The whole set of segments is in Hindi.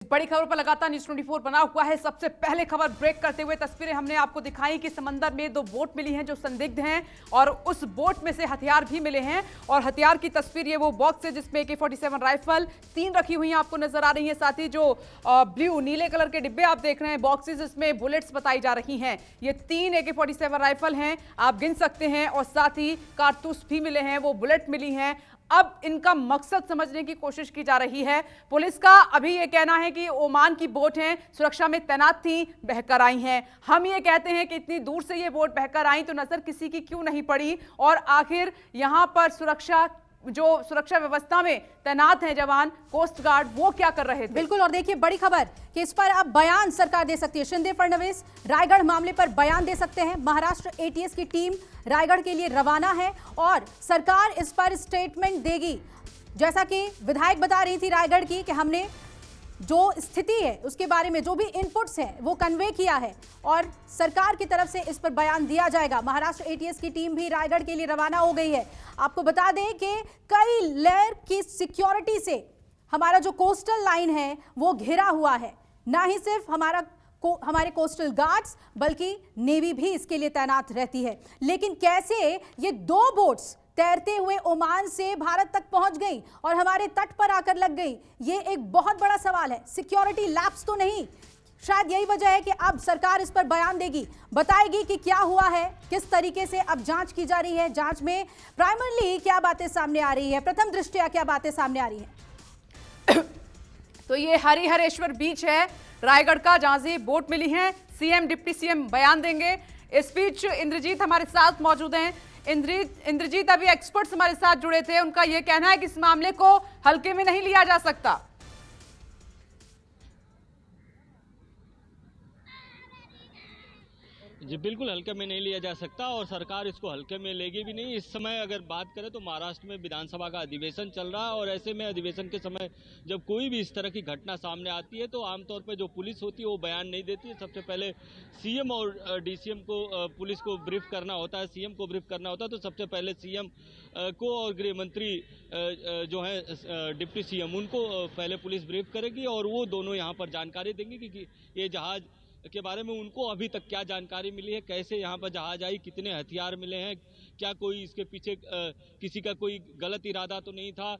बड़ी खबर पर लगातार न्यूज 24 बना हुआ है। सबसे पहले खबर ब्रेक करते हुए तस्वीरें हमने आपको दिखाई कि समंदर में दो बोट मिली हैं जो संदिग्ध हैं और उस बोट में से हथियार भी मिले हैं। और हथियार की तस्वीर ये वो बॉक्स है जिसमें AK-47 राइफल 3 रखी हुई हैं आपको नजर आ रही है। साथ ही जो ब्लू नीले कलर के डिब्बे आप देख रहे हैं बॉक्सेस, इसमें बुलेट्स बताई जा रही हैं। ये 3 AK-47 राइफल हैं, आप गिन सकते हैं। और साथ ही कारतूस भी मिले हैं, वो बुलेट मिली हैं। अब इनका मकसद समझने की कोशिश की जा रही है। पुलिस का अभी यह कहना है कि ओमान की बोट हैं, सुरक्षा में तैनात थी, बहकर आई हैं। हम ये कहते हैं कि इतनी दूर से ये बोट बहकर आई तो नजर किसी की क्यों नहीं पड़ी, और आखिर यहां पर सुरक्षा व्यवस्था में तैनात हैं जवान कोस्ट गार्ड, वो क्या कर रहे थे। बिल्कुल। और देखिए बड़ी खबर कि इस पर अब बयान सरकार दे सकती है। शिंदे फडणवीस रायगढ़ मामले पर बयान दे सकते हैं। महाराष्ट्र ATS की टीम रायगढ़ के लिए रवाना है और सरकार इस पर स्टेटमेंट देगी। जैसा कि विधायक बता रही थी रायगढ़ की कि हमने जो स्थिति है उसके बारे में जो भी इनपुट्स हैं वो कन्वे किया है और सरकार की तरफ से इस पर बयान दिया जाएगा। महाराष्ट्र ATS की टीम भी रायगढ़ के लिए रवाना हो गई है। आपको बता दें कि कई लेयर की सिक्योरिटी से हमारा जो कोस्टल लाइन है वो घिरा हुआ है। ना ही सिर्फ हमारे कोस्टल गार्ड्स बल्कि नेवी भी इसके लिए तैनात रहती है। लेकिन कैसे ये दो बोट्स तैरते हुए ओमान से भारत तक पहुंच गई और हमारे तट पर आकर लग गई, ये एक बहुत बड़ा सवाल है। सिक्योरिटी लैप्स तो नहीं? शायद यही वजह है कि अब सरकार इस पर बयान देगी, बताएगी कि क्या हुआ है, किस तरीके से अब जांच की जा रही है, जांच में प्राइमरली क्या बातें सामने आ रही है, प्रथम दृष्टया क्या बातें सामने आ रही है। तो ये हरिहरेश्वर बीच है रायगढ़ का, जहां से बोट मिली है। CM डिप्टी CM बयान देंगे। इस बीच इंद्रजीत हमारे साथ मौजूद हैं। इंद्रजीत, अभी एक्सपर्ट्स हमारे साथ जुड़े थे, उनका यह कहना है कि इस मामले को हल्के में नहीं लिया जा सकता। जी बिल्कुल हल्के में नहीं लिया जा सकता और सरकार इसको हल्के में लेगी भी नहीं। इस समय अगर बात करें तो महाराष्ट्र में विधानसभा का अधिवेशन चल रहा है और ऐसे में अधिवेशन के समय जब कोई भी इस तरह की घटना सामने आती है तो आमतौर पर जो पुलिस होती है वो बयान नहीं देती है। सबसे पहले CM और DCM को पुलिस को ब्रीफ करना होता है, CM को ब्रीफ करना होता है। तो सबसे पहले CM को और गृह मंत्री जो है डिप्टी CM उनको पहले पुलिस ब्रीफ करेगी और वो दोनों यहाँ पर जानकारी देंगे कि ये जहाज के बारे में उनको अभी तक क्या जानकारी मिली है, कैसे यहाँ पर जहाज आई, कितने हथियार मिले हैं, क्या कोई इसके पीछे किसी का कोई गलत इरादा तो नहीं था।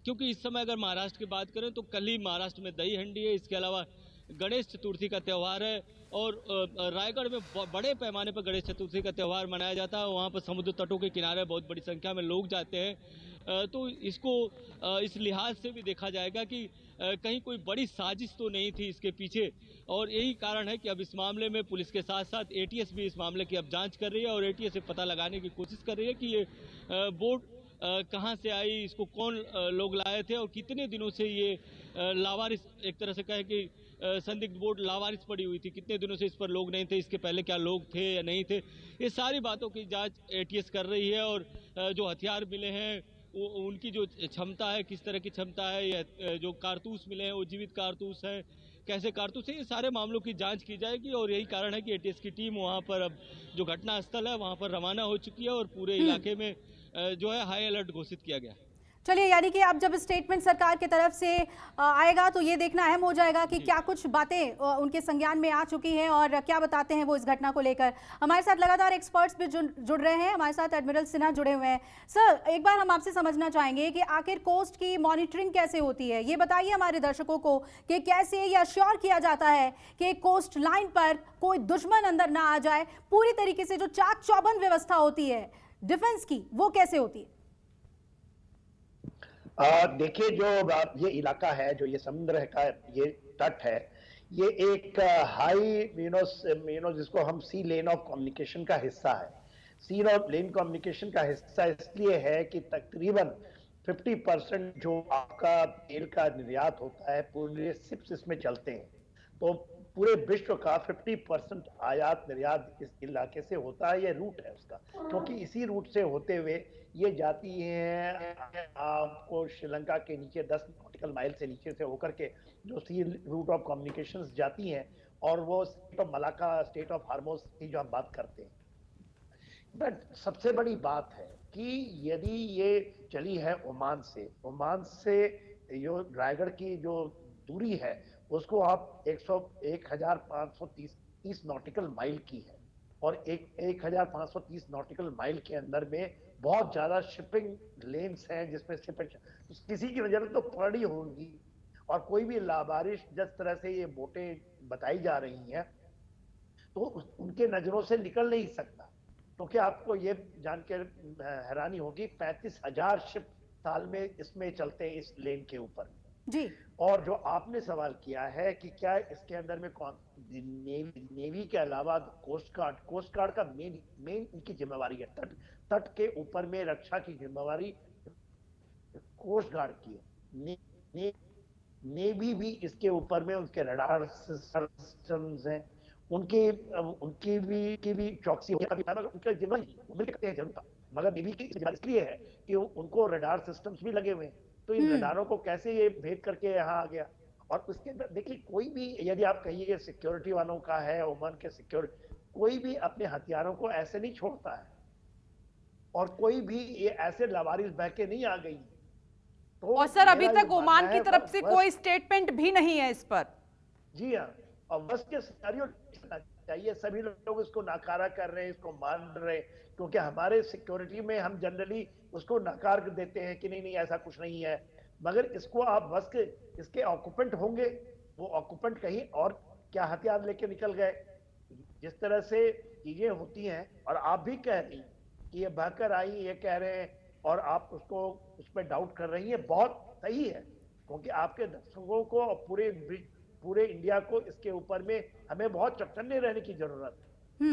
क्योंकि इस समय अगर महाराष्ट्र की बात करें तो कल ही महाराष्ट्र में दही हंडी है, इसके अलावा गणेश चतुर्थी का त्यौहार है और रायगढ़ में बड़े पैमाने पर गणेश चतुर्थी का त्यौहार मनाया जाता है। वहाँ पर समुद्र तटों के किनारे बहुत बड़ी संख्या में लोग जाते हैं। तो इसको इस लिहाज से भी देखा जाएगा कि कहीं कोई बड़ी साजिश तो नहीं थी इसके पीछे और यही कारण है कि अब इस मामले में पुलिस के साथ साथ ATS भी इस मामले की अब जांच कर रही है और ATS से पता लगाने की कोशिश कर रही है कि ये बोट कहां से आई, इसको कौन लोग लाए थे और कितने दिनों से ये लावारिस, एक तरह से कहे कि संदिग्ध बोट लावारिस पड़ी हुई थी, कितने दिनों से इस पर लोग नहीं थे, इसके पहले क्या लोग थे या नहीं थे। ये सारी बातों की जांच ATS कर रही है और जो हथियार मिले हैं उनकी जो क्षमता है, किस तरह की क्षमता है, या जो कारतूस मिले हैं वो जीवित कारतूस हैं, कैसे कारतूस है, ये सारे मामलों की जांच की जाएगी। और यही कारण है कि ATS की टीम वहां पर अब जो घटना स्थल है वहां पर रवाना हो चुकी है और पूरे इलाके में जो है हाई अलर्ट घोषित किया गया। चलिए, यानी कि अब जब स्टेटमेंट सरकार की तरफ से आएगा तो ये देखना अहम हो जाएगा कि क्या कुछ बातें उनके संज्ञान में आ चुकी हैं और क्या बताते हैं वो इस घटना को लेकर। हमारे साथ लगातार एक्सपर्ट्स भी जुड़ रहे हैं। हमारे साथ एडमिरल सिन्हा जुड़े हुए हैं। सर, एक बार हम आपसे समझना चाहेंगे कि आखिर कोस्ट की मॉनिटरिंग कैसे होती है, ये बताइए हमारे दर्शकों को कि कैसे ये अश्योर किया जाता है कि कोस्ट लाइन पर कोई दुश्मन अंदर ना आ जाए। पूरी तरीके से जो चाक चौबंद व्यवस्था होती है डिफेंस की, वो कैसे होती है? देखिए, जो ये इलाका है, जो ये समुद्र का ये तट है, ये एक हाई जिसको हम सी लेन ऑफ कम्युनिकेशन का हिस्सा है। सी लेन कम्युनिकेशन का हिस्सा इसलिए है कि तकरीबन 50% जो आपका तेल का निर्यात होता है पूरे शिप्स इसमें चलते हैं। तो पूरे विश्व का 50% आयात निर्यात इस इलाके से होता है। ये रूट है उसका, क्योंकि इसी रूट से होते हुए ये जाती हैं आपको श्रीलंका के नीचे 10 नॉटिकल माइल से नीचे से होकर के जो सी रूट ऑफ कम्युनिकेशंस जाती हैं और वो state of Malacca, state of हार्मोस की जो हम बात करते हैं। बट सबसे बड़ी बात है कि यदि ये चली है ओमान से जो रायगढ़ की जो दूरी है उसको आप 1530 नॉटिकल माइल की है, और 1530 नॉटिकल माइल के अंदर में बहुत ज्यादा शिपिंग लेन्स हैं जिसमें शिपिंग, किसी की नजर तो पड़ी होगी, और कोई भी लावारिश जिस तरह से ये बोटें बताई जा रही हैं तो उनके नजरों से निकल नहीं सकता। क्योंकि आपको ये जानकर हैरानी होगी 35,000 शिप साल में इसमें चलते हैं इस लेन के ऊपर जी। और जो आपने सवाल किया है कि क्या इसके अंदर में कौन नेवी के अलावा कोस्ट गार्ड का मेन इनकी जिम्मेवारी है, तट के ऊपर में रक्षा की जिम्मेवारी कोस्ट गार्ड की है। नेवी भी इसके ऊपर में उनके रडार सिस्टम्स हैं, उनकी भी चौकसी उनका जिम्मेदारी जरूर, मगर नेवी की जिम्मेदारी इसलिए है कि उनको रडार सिस्टम्स भी लगे हुए हैं, तो इन रडारों को कैसे ये भेद करके यहाँ आ गया। और उसके अंदर देखिए, कोई भी यदि आप कहिए सिक्योरिटी वालों का है, ओमान के सिक्योरिटी, कोई भी अपने हथियारों को ऐसे नहीं छोड़ता है, और कोई भी ये ऐसे लवारिस बह के नहीं आ गई। तो और सर अभी तक ओमान की तरफ से कोई स्टेटमेंट भी नहीं है इस पर। जी हाँ, और बस के सिनेरियो चाहिए, सभी लोग इसको नकारा कर रहे हैं, इसको मान रहे हैं, क्योंकि हमारे सिक्योरिटी में हम जनरली उसको नकार देते हैं कि नहीं ऐसा कुछ नहीं है, मगर इसको आप बस के इसके ऑक्यूपेंट होंगे, वो ऑक्यूपेंट कहीं और क्या हथियार लेके निकल गए, जिस तरह से चीजें होती हैं। और आप भी कह रही कि ये बहकर आई, ये कह रहे हैं, और आप उसको उस पर डाउट कर रही है, बहुत सही है, क्योंकि आपके दर्शकों को और पूरे इंडिया को इसके ऊपर में हमें बहुत चौकन्ने रहने की जरूरत है।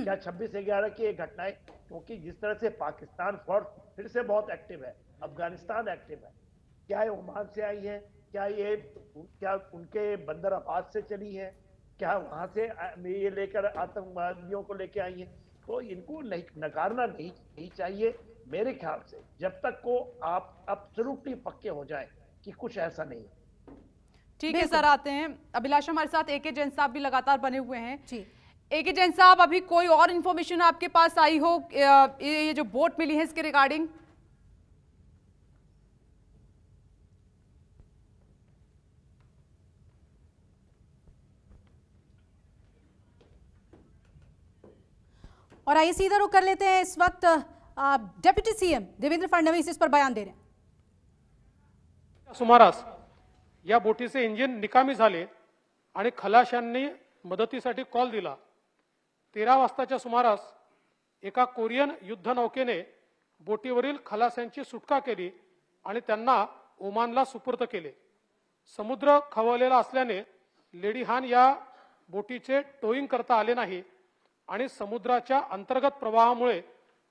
क्या 26/11 की ये घटनाएं, क्योंकि जिस तरह से पाकिस्तान फोर्स फिर से बहुत एक्टिव है, अफगानिस्तान एक्टिव है, क्या ये ओमान से आई है, क्या उनके बंदर अब्बास से चली है, क्या वहां से ये लेकर आतंकवादियों को लेके आई है, तो इनको नकारना नहीं चाहिए मेरे ख्याल से, जब तक को आप एब्सोल्युटली पक्के हो जाए कि कुछ ऐसा नहीं। ठीक है सर, आते हैं अभिलाषा, हमारे साथ एके जैन साहब भी लगातार बने हुए हैं जी। एके जैन साहब, अभी कोई और इन्फॉर्मेशन आपके पास आई हो ये जो बोट मिली है इसके रिगार्डिंग? और आइए सीधा रुख कर लेते हैं, इस वक्त डेप्यूटी सीएम देवेंद्र फडणवीस इस पर बयान दे रहे हैं। सुमारास या बोटीचे इंजिन निकामी झाले आणि खलाशांनी मदतीसाठी कॉल दिला। 13 वाजताच्या सुमारास एका कोरियन युद्धनौकेने बोटीवरील खलाशांची सुटका केली आणि त्यांना ओमानला सुपूर्द केले। समुद्र खवळलेला असल्याने लेडी हान या बोटीचे टोईंग करता आले नाही आणि समुद्राच्या अंतर्गत प्रवाहामुळे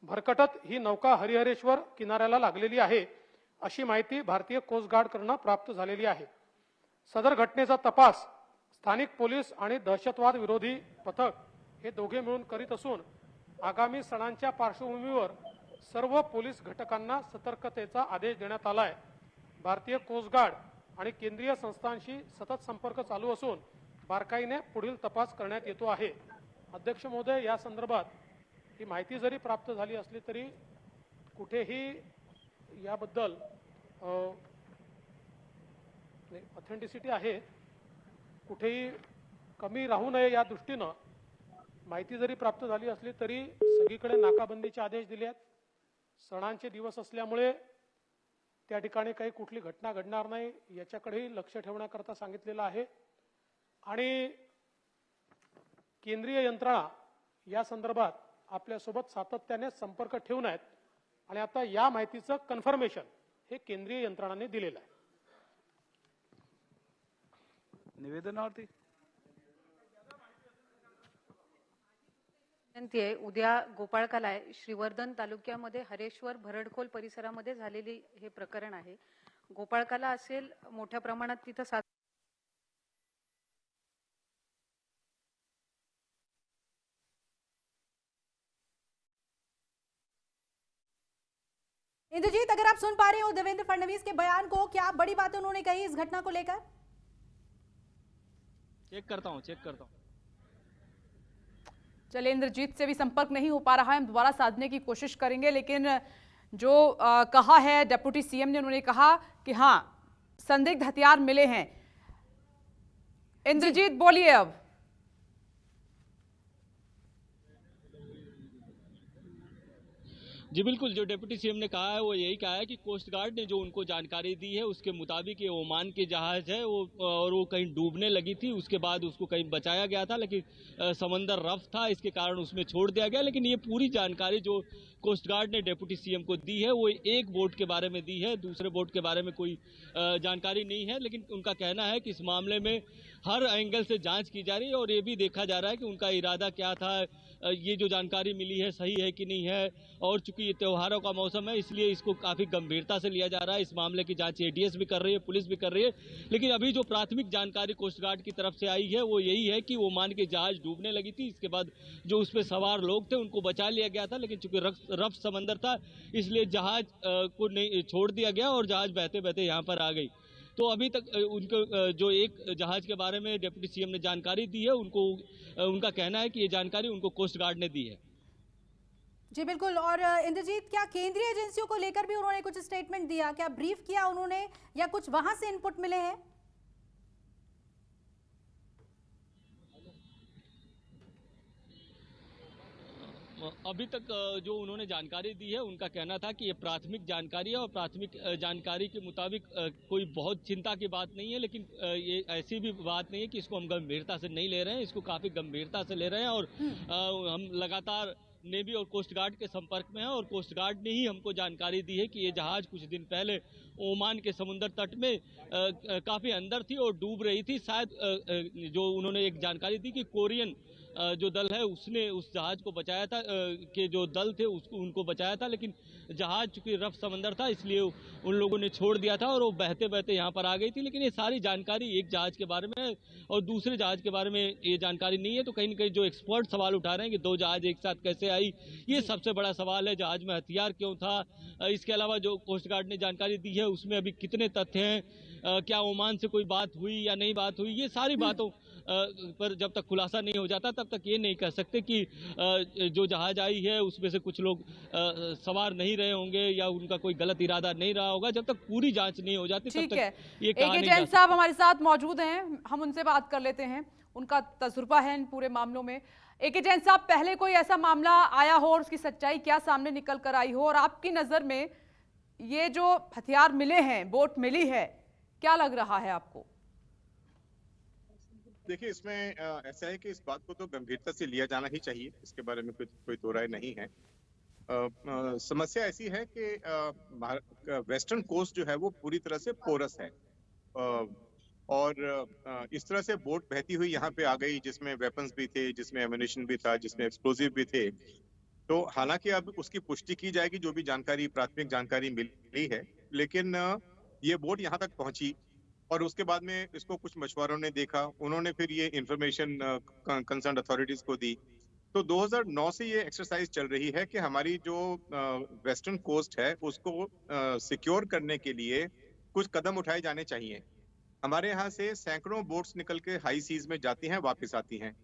भरकटत ही नौका हरिहरेश्वर किनाऱ्याला लागलेली आहे, अशी माहिती भारतीय कोस्ट गार्डकडून प्राप्त झालेली आहे। सदर घटनेचा तपास स्थानिक पोलीस आणि दहशतवाद विरोधी पथक हे दोघे मिळून करीत असून आगामी सणांच्या पार्श्वभूमीवर सर्व पोलीस घटकांना सतर्कतेचा आदेश देण्यात आला आहे। भारतीय कोस्ट गार्ड आणि केंद्रीय संस्थांशी सतत संपर्क चालू असून बारकाईने पुढील तपास करण्यात येतो आहे। अध्यक्ष महोदय, या संदर्भात ही माहिती जरी प्राप्त झाली असली तरी कुठेही याबद्दल ऑथेंटिसिटी आहे, कुठेही कमी राहू नये या दृष्टीने माहिती जरी प्राप्त झाली असली तरी सगळीकडे नाकाबंदीचे आदेश दिले आहेत। सणांचे दिवस असल्यामुळे त्या ठिकाणी काही कुठली घटना घडणार नाही याच्याकडेही लक्ष ठेवण्याकरता सांगितलेलं आहे आणि केंद्रीय यंत्रणा या संदर्भात आपल्यासोबत सातत्याने संपर्क ठेवून आहेत आणि आता या माहितीचं कन्फर्मेशन हे केंद्रीय यंत्रणांनी दिलेलं आहे। निवेदनार्थी विनंती आहे, उद्या गोपाळकाला आहे श्रीवर्धन तालुक्यामध्ये हरेश्वर भरडखोल परिसरामध्ये झालेली हे प्रकरण आहे। गोपाळकाला असेल मोठ्या प्रमाणात तिथं इंद्रजीत, अगर आप सुन पा रहे हो देवेंद्र फडणवीस के बयान को, क्या बड़ी बातें उन्होंने कही इस घटना को लेकर? चेक करता हूँ। चलिए, इंद्रजीत से भी संपर्क नहीं हो पा रहा है, हम दोबारा साधने की कोशिश करेंगे, लेकिन जो कहा है डिप्टी सीएम ने, उन्होंने कहा कि हाँ संदिग्ध हथियार मिले हैं। इंद्रजीत बोलिए अब। जी बिल्कुल, जो डिप्टी सीएम ने कहा है वो यही कहा है कि कोस्ट गार्ड ने जो उनको जानकारी दी है उसके मुताबिक ये ओमान के जहाज है वो कहीं डूबने लगी थी, उसके बाद उसको कहीं बचाया गया था, लेकिन समंदर रफ था, इसके कारण उसमें छोड़ दिया गया। लेकिन ये पूरी जानकारी जो कोस्ट गार्ड ने डिप्टी सीएम को दी है वो एक बोट के बारे में दी है, दूसरे बोट के बारे में कोई जानकारी नहीं है। लेकिन उनका कहना है कि इस मामले में हर एंगल से जांच की जा रही है और ये भी देखा जा रहा है कि उनका इरादा क्या था, ये जो जानकारी मिली है सही है कि नहीं है। और चूंकि ये त्योहारों का मौसम है इसलिए इसको काफी गंभीरता से लिया जा रहा है। इस मामले की जांच एटीएस भी कर रही है, पुलिस भी कर रही है। लेकिन अभी जो प्राथमिक जानकारी कोस्ट गार्ड की तरफ से आई है वो यही है कि ओमान के जहाज डूबने लगी थी, इसके बाद जो उस पर सवार लोग थे उनको बचा लिया गया था, लेकिन चूंकि रफ समंदर था इसलिए जहाज को नहीं छोड़ दिया गया और जहाज बहते बहते यहाँ पर आ गई। तो अभी तक उनको जो एक जहाज के बारे में डिप्टी सीएम ने जानकारी दी है उनका कहना है कि ये जानकारी उनको कोस्ट गार्ड ने दी है। जी बिल्कुल। और इंद्रजीत, क्या केंद्रीय एजेंसियों को लेकर भी उन्होंने कुछ स्टेटमेंट दिया, क्या ब्रीफ किया उन्होंने या कुछ वहां से इनपुट मिले हैं? अभी तक जो उन्होंने जानकारी दी है उनका कहना था कि ये प्राथमिक जानकारी है और प्राथमिक जानकारी के मुताबिक कोई बहुत चिंता की बात नहीं है। लेकिन ये ऐसी भी बात नहीं है कि इसको हम गंभीरता से नहीं ले रहे हैं, इसको काफी गंभीरता से ले रहे हैं और हम लगातार नेवी और कोस्ट गार्ड के संपर्क में है और कोस्ट गार्ड ने ही हमको जानकारी दी है कि ये जहाज कुछ दिन पहले ओमान के समुद्र तट में काफी अंदर थी और डूब रही थी। शायद जो उन्होंने एक जानकारी दी कि कोरियन जो दल है उसने उस जहाज को बचाया था, कि जो दल थे उसको उनको बचाया था, लेकिन जहाज चूंकि रफ समंदर था इसलिए उन लोगों ने छोड़ दिया था और वो बहते बहते यहाँ पर आ गई थी। लेकिन ये सारी जानकारी एक जहाज के बारे में और दूसरे जहाज के बारे में ये जानकारी नहीं है। तो कहीं न कहीं जो एक्सपर्ट सवाल उठा रहे हैं कि दो जहाज एक साथ कैसे आई, ये सबसे बड़ा सवाल है। जहाज में हथियार क्यों था? इसके अलावा जो कोस्ट गार्ड ने जानकारी दी है उसमें अभी कितने तथ्य हैं, क्या ओमान से कोई बात हुई या नहीं बात हुई, ये सारी बातों पर जब तक खुलासा नहीं हो जाता तब तक ये नहीं कह सकते कि जो जहाज आई है उसमें से कुछ लोग सवार नहीं रहे होंगे या उनका कोई गलत इरादा नहीं रहा होगा। जब तक पूरी जांच नहीं हो जाती तब तक ये कहा नहीं जा सकता। जैन साहब हमारे साथ मौजूद हैं, हम उनसे बात कर लेते हैं, उनका तजुर्बा है इन पूरे मामलों में। एके जैन साहब, पहले कोई ऐसा मामला आया हो और उसकी सच्चाई क्या सामने निकल कर आई हो, और आपकी नजर में ये जो हथियार मिले हैं, बोट मिली है, क्या लग रहा है आपको? देखिए, इसमें ऐसा है कि इस बात को तो गंभीरता से लिया जाना ही चाहिए, इसके बारे में कोई दो राय नहीं है। समस्या ऐसी है कि वेस्टर्न कोस्ट जो है वो पूरी तरह से पोरस है और इस तरह से बोट बहती हुई यहाँ पे आ गई जिसमें वेपन्स भी थे, जिसमें एम्युनिशन भी था, जिसमें एक्सप्लोजिव भी थे। तो हालांकि अब उसकी पुष्टि की जाएगी, जो भी जानकारी प्राथमिक जानकारी मिली है, लेकिन ये बोट यहाँ तक पहुंची और उसके बाद में इसको कुछ मछुआरों ने देखा, उन्होंने फिर ये इंफॉर्मेशन कंसर्न अथॉरिटीज को दी। तो 2009 से ये एक्सरसाइज चल रही है कि हमारी जो वेस्टर्न कोस्ट है उसको सिक्योर करने के लिए कुछ कदम उठाए जाने चाहिए। हमारे यहाँ से सैकड़ों बोट्स निकल के हाई सीज में जाती हैं, वापस आती हैं,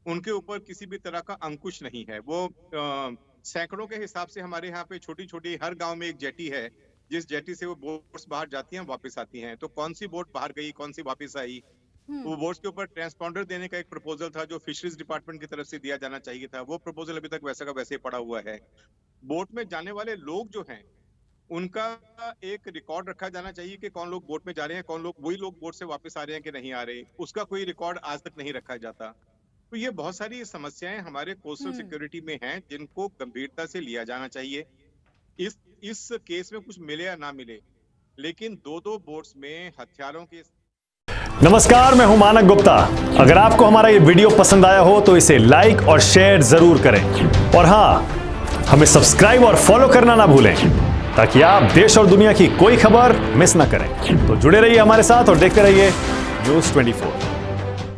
उनके ऊपर किसी भी तरह का अंकुश नहीं है। वो सैकड़ों के हिसाब से हमारे यहाँ पे छोटी छोटी हर गांव में एक जेटी है, जिस जेटी से वो बोट्स बाहर जाती हैं वापस आती हैं। तो कौन सी बोट बाहर गई, कौन सी वापस आई, वो बोट्स के ऊपर ट्रांसपॉन्डर देने का एक प्रपोजल था जो फिशरीज डिपार्टमेंट की तरफ से दिया जाना चाहिए था। वो प्रपोजल अभी तक वैसा का वैसे पड़ा हुआ है। बोट में जाने वाले लोग जो हैं उनका एक रिकॉर्ड रखा जाना चाहिए कि कौन लोग बोट में जा रहे हैं, कौन लोग वही लोग बोट से वापस आ रहे हैं कि नहीं आ रहे, उसका कोई रिकॉर्ड आज तक नहीं रखा जाता। तो ये बहुत सारी समस्याएं हमारे कोस्टल सिक्योरिटी में हैं जिनको गंभीरता से लिया जाना चाहिए। इस केस में कुछ मिले या ना मिले, लेकिन दो बोट्स में हथियारों के। नमस्कार, मैं हूं मानक गुप्ता। अगर आपको हमारा ये वीडियो पसंद आया हो तो इसे लाइक और शेयर जरूर करें और हां, हमें सब्सक्राइब और फॉलो करना ना भूलें ताकि आप देश और दुनिया की कोई खबर मिस ना करें। तो जुड़े रहिए हमारे साथ और देखते रहिए न्यूज़ 24।